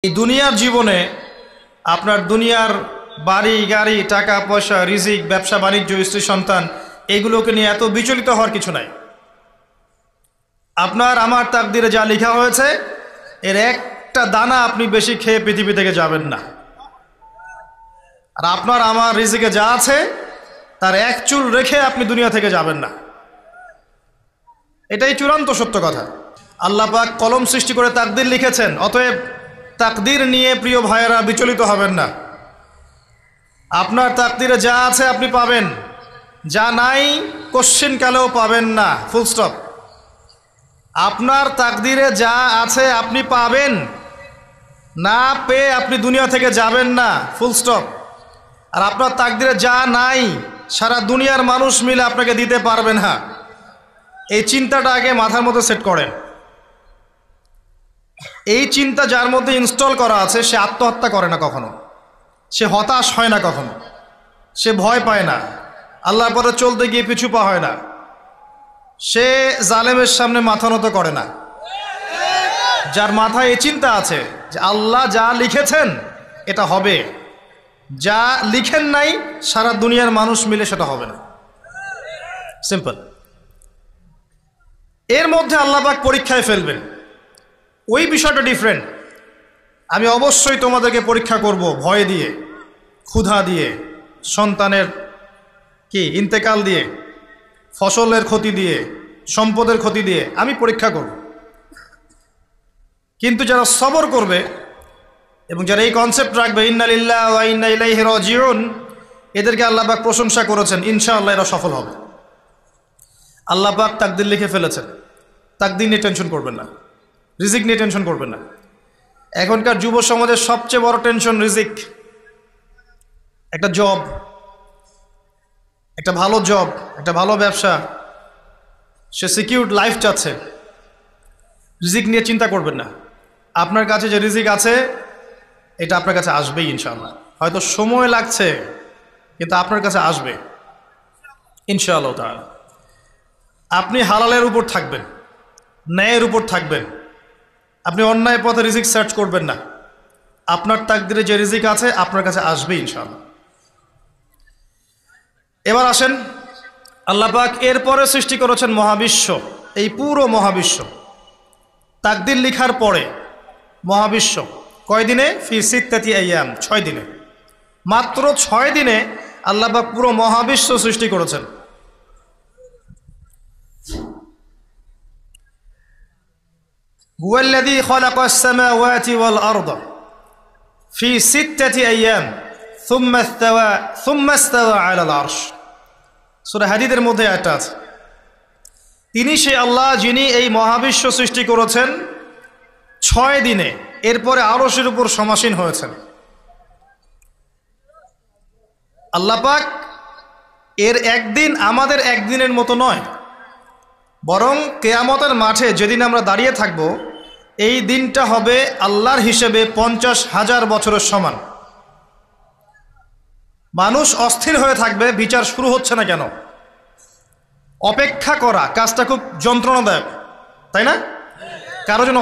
এই দুনিয়ার জীবনে আপনার দুনিয়ার বাড়ি গাড়ি টাকা পয়সা রিজিক ব্যবসা বাণিজ্য স্ত্রী সন্তান এগুলোকে নিয়ে এত বিচলিত হওয়ার কিছু নাই। আপনার আমার তাকদিরে যা লেখা হয়েছে এর একটা দানা আপনি বেশি খেয়ে পৃথিবী থেকে যাবেন না। আর আপনার আমার রিজিকে যা আছে তার এক চুল রেখে আপনি দুনিয়া থেকে যাবেন না। এটাই চূড়ান্ত সত্য কথা। আল্লাহ পাক কলম সৃষ্টি করে তাকদির লিখেছেন, অতএব তাকদির নিয়ে প্রিয় ভাইয়েরা বিচলিত হবেন না। আপনার তাকদিরে যা আছে আপনি পাবেন, যা নাই কোশ্চিন কালেও পাবেন না, ফুল স্টপ। আপনার তাকদিরে যা আছে আপনি পাবেন, না পেয়ে আপনি দুনিয়া থেকে যাবেন না, ফুল স্টপ। আর আপনার তাকদিরে যা নাই সারা দুনিয়ার মানুষ মিলে আপনাকে দিতে পারবেন না। এই চিন্তাটা আগে মাথার মধ্যে সেট করেন। এই চিন্তা যার মধ্যে ইনস্টল করা আছে সে আত্মহত্যা করে না কখনো, সে হতাশ হয় না কখনো, সে ভয় পায় না, আল্লাহর পরে চলতে গিয়ে পিছু পা হয় না, সে জালেমের সামনে মাথা নত করে না। যার মাথায় এই চিন্তা আছে যে আল্লাহ যা লিখেছেন এটা হবে, যা লিখেন নাই সারা দুনিয়ার মানুষ মিলে সেটা হবে না, সিম্পল। এর মধ্যে আল্লাহ পাক পরীক্ষায় ফেলবেন, ওই বিষয়টা ডিফারেন্ট। আমি অবশ্যই তোমাদেরকে পরীক্ষা করব ভয় দিয়ে, ক্ষুধা দিয়ে, সন্তানের কি ইন্তেকাল দিয়ে, ফসলের ক্ষতি দিয়ে, সম্পদের ক্ষতি দিয়ে আমি পরীক্ষা করব। কিন্তু যারা সবর করবে এবং যারা এই কনসেপ্ট রাখবে ইন্না লিল্লাহি ওয়া ইন্না ইলাইহি রাজিউন, এদেরকে আল্লাহ পাক প্রশংসা করেছেন, ইনশাআল্লাহ এরা সফল হবে। আল্লাহ পাক তাকদির লিখে ফেলেছেন, তাকদির নিয়ে টেনশন করবেন না, রিজিক নিয়ে টেনশন করবেন না। এখনকার যুব সমাজের সবচেয়ে বড় টেনশন রিজিক। একটা জব, একটা ভালো জব, একটা ভালো ব্যবসা, সে সিকিউরড লাইফ চাচ্ছে। রিজিক নিয়ে চিন্তা করবেন না। আপনার কাছে যে রিজিক আছে এটা আপনার কাছে আসবেই ইনশাআল্লাহ। হয়তো সময় লাগছে কিন্তু আপনার কাছে আসবে ইনশাআল্লাহ তাআলা। আপনি হালালের উপর থাকবেন, ন্যায়ের উপর থাকবেন, আপনি অন্যায় পথে রিজিক সার্চ করবেন না। আপনার তাকদিরে যে রিজিক আছে আপনার কাছে আসবে ইনশাআল্লাহ। এবার আসেন, আল্লাহ পাক এরপরে সৃষ্টি করেছেন মহাবিশ্ব। এই পুরো মহাবিশ্ব তাকদির লিখার পরে মহাবিশ্ব কয় দিনে? ফি সিত্তাতি আইয়াম, 6 দিনে। মাত্র 6 দিনে আল্লাহ পাক পুরো মহাবিশ্ব সৃষ্টি করেছেন। হুয়াল্লাযী খালাকাস সামাওয়াতি ওয়াল আরদা ফি সিত্তাতি আইয়াম সুম্মা ইসতাওয়া আলাল আরশ। সূরা হাদীদের মধ্যে এটা আছে। তিনি সেই আল্লাহ যিনি এই মহাবিশ্ব সৃষ্টি করেছেন 6 দিনে, এরপরে আরশের উপর সমাসীন হয়েছেন। আল্লাহ পাক এর একদিন আমাদের একদিনের মতো নয়, বরং কিয়ামতের মাঠে যেদিন আমরা দাঁড়িয়ে থাকব এই দিনটা হবে আল্লাহর হিসেবে 50,000 বছরের সমান। মানুষ অস্থির হয়ে থাকবে, বিচার শুরু হচ্ছে না কেন। অপেক্ষা করা কাজটা খুব যন্ত্রণাদায়ক, তাই না? কারো জন্য